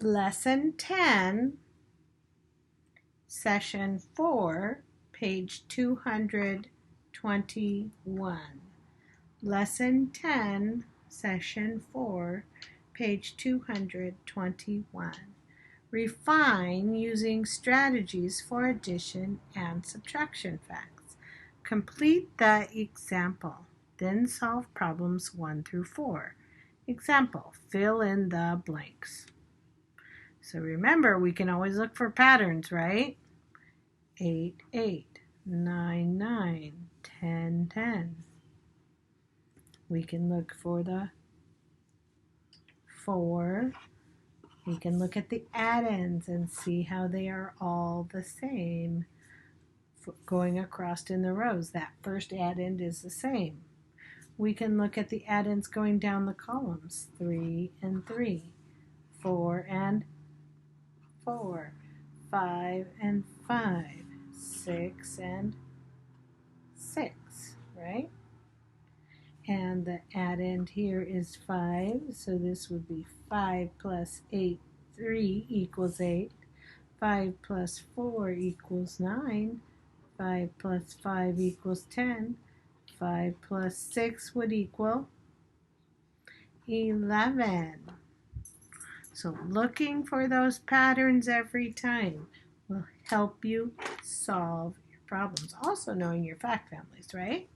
Lesson 10, Session 4, page 221. Lesson 10, Session 4, page 221. Refine using strategies for addition and subtraction facts. Complete the example, then solve problems 1 through 4. Example, fill in the blanks. So remember, we can always look for patterns, right? 8, 8, 9, 9, 10, 10. We can look for the 4. We can look at the add-ins and see how they are all the same going across in the rows. That first add-in is the same. We can look at the add-ins going down the columns. 3 and 3, 4 and 4, 5 and 5, 6 and 6, right? And the add-end here is 5, so this would be 5 plus 8, 3 equals 8. 5 plus 4 equals 9. 5 plus 5 equals 10. 5 plus 6 would equal 11. So looking for those patterns every time will help you solve your problems. Also knowing your fact families, right?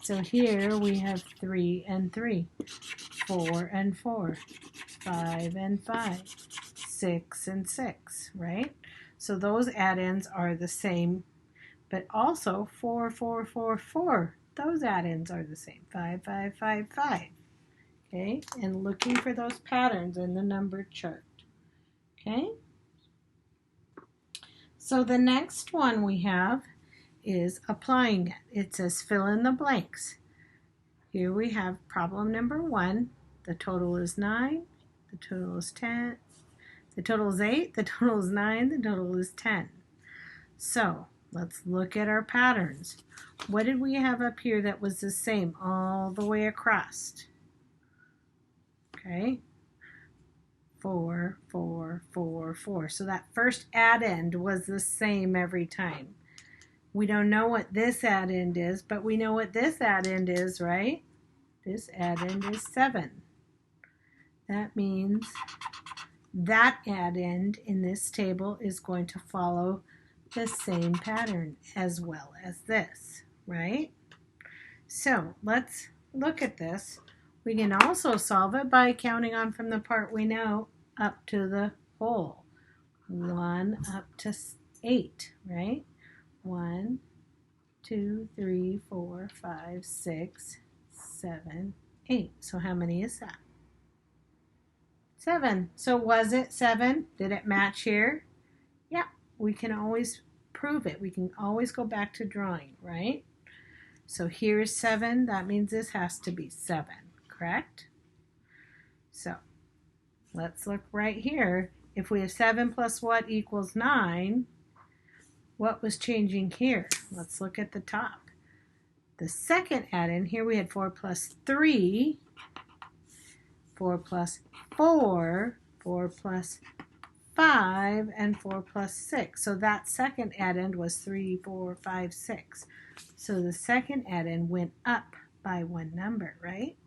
So here we have 3 and 3, 4 and 4, 5 and 5, 6 and 6, right? So those add-ins are the same, but also 4, 4, 4, 4. Those add-ins are the same, 5, 5, 5, 5. Okay, and looking for those patterns in the number chart. Okay, so the next one we have is applying it. It says fill in the blanks. Here we have problem number 1. The total is 9, the total is 10, the total is 8, the total is 9, the total is 10. So let's look at our patterns. What did we have up here that was the same all the way across? Okay, 4, 4, 4, 4. So that first add-end was the same every time. We don't know what this add-end is, but we know what this add-end is, right? This add-end is 7. That means that add-end in this table is going to follow the same pattern as well as this, right? So let's look at this. We can also solve it by counting on from the part we know up to the whole. 1 up to 8, right? 1, 2, 3, 4, 5, 6, 7, 8. So how many is that? 7. So was it 7? Did it match here? Yeah, we can always prove it. We can always go back to drawing, right? So here's 7. That means this has to be 7, correct? So let's look right here. If we have 7 plus what equals 9, what was changing here? Let's look at the top. The second add-in, here we had 4 plus 3, 4 plus 4, 4 plus 5, and 4 plus 6. So that second add-in was 3, 4, 5, 6. So the second add-in went up by one number, right?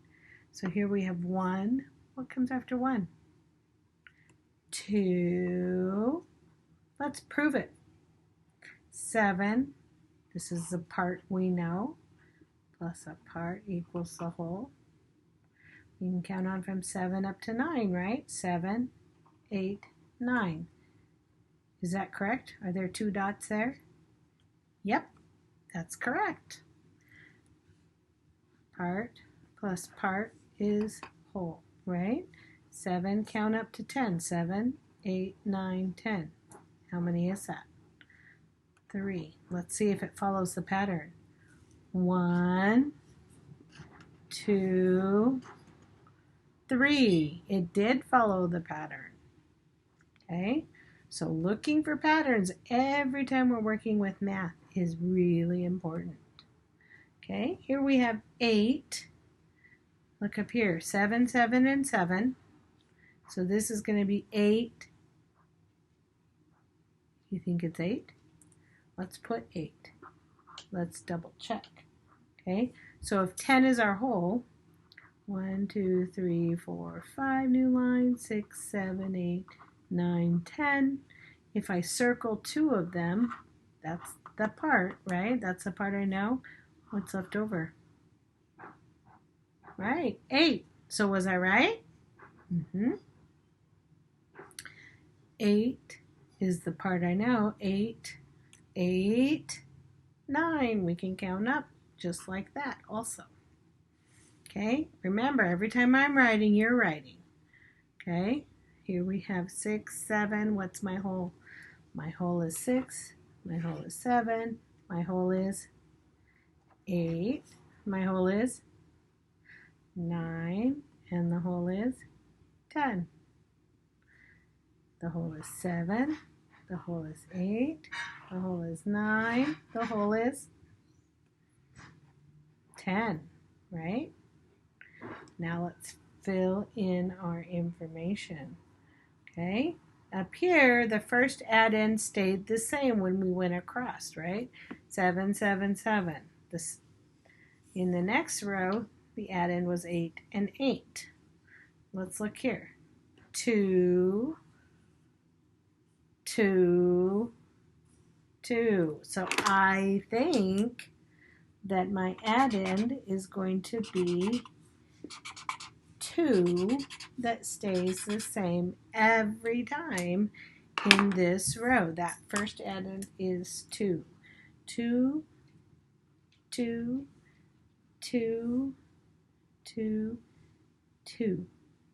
So here we have 1. What comes after 1? 2. Let's prove it. 7. This is the part we know. Plus a part equals the whole. You can count on from 7 up to 9, right? 7, 8, 9. Is that correct? Are there 2 dots there? Yep, that's correct. Part plus part is whole, right? 7, count up to 10. 7, 8, 9, 10. How many is that? 3. Let's see if it follows the pattern. 1, 2, 3. It did follow the pattern. Okay, so looking for patterns every time we're working with math is really important. Okay, here we have 8. Look up here, 7, 7, and 7. So this is going to be 8. You think it's 8? Let's put 8. Let's double check. Okay, so if 10 is our whole, 1, 2, 3, 4, 5 new lines, 6, 7, 8, 9, 10. If I circle 2 of them, that's the part, right? That's the part I know. What's left over? Right, 8. So was I right? 8 is the part I know. 8, 8, 9. We can count up just like that also. Okay, remember, every time I'm writing, you're writing. Okay, here we have 6, 7. What's my whole? My whole is 6. My whole is 7. My whole is 8. My whole is 9. And the whole is 10. The whole is 7. The whole is 8. The whole is 9. The whole is 10, right? Now let's fill in our information. Okay, up here, the first add-in stayed the same when we went across, right? 7, 7, 7. In the next row, the add-in was 8 and 8. Let's look here. 2, 2, 2. So I think that my add-in is going to be 2 that stays the same every time in this row. That first add-in is 2. 2, 2, 2, 2, 2,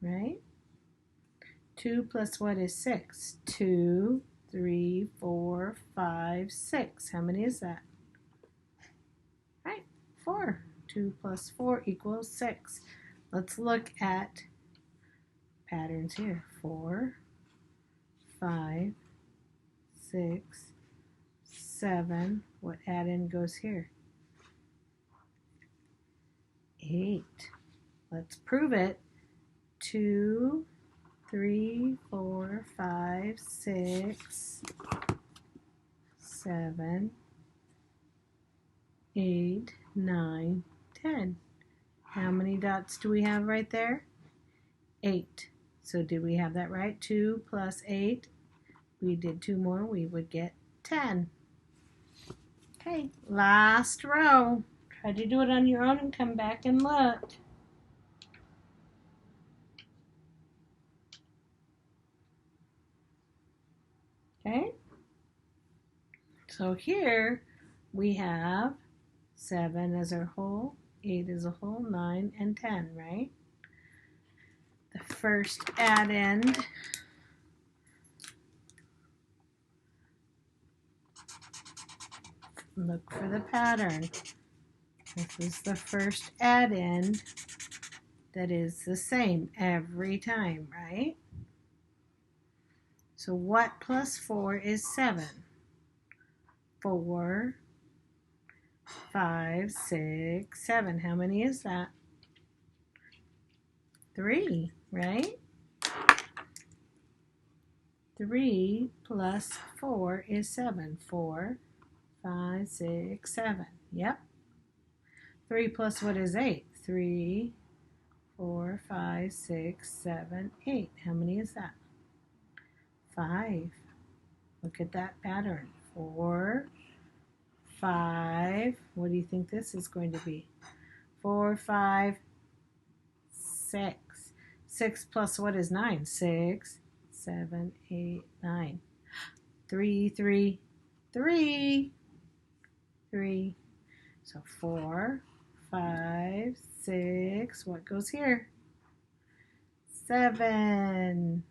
right? 2 plus what is 6? 2, 3, 4, 5, 6. How many is that? Right, 4. 2 plus 4 equals 6. Let's look at patterns here. 4, 5, 6, 7. What add-in goes here? 8. Let's prove it. 2, 3, 4, 5, 6, 7, 8, 9, 10. How many dots do we have right there? 8. So did we have that right? 2 plus 8. We did 2 more. We would get 10. Okay, last row. Try to do it on your own and come back and look. Okay, so here we have 7 as our whole, 8 as a whole, 9 and 10, right? The first add-in look for the pattern. This is the first add-in that is the same every time, right? So what plus 4 is 7? 4, 5, 6, 7. How many is that? 3, right? 3 plus 4 is 7. 4, 5, 6, 7. Yep. 3 plus what is 8? 3, 4, 5, 6, 7, 8. How many is that? 5. Look at that pattern. 4, 5. What do you think this is going to be? 4, 5, 6. 6 plus what is 9? 6, 7, 8, 9. 3, 3, 3. 3. So 4, 5, 6. What goes here? 7.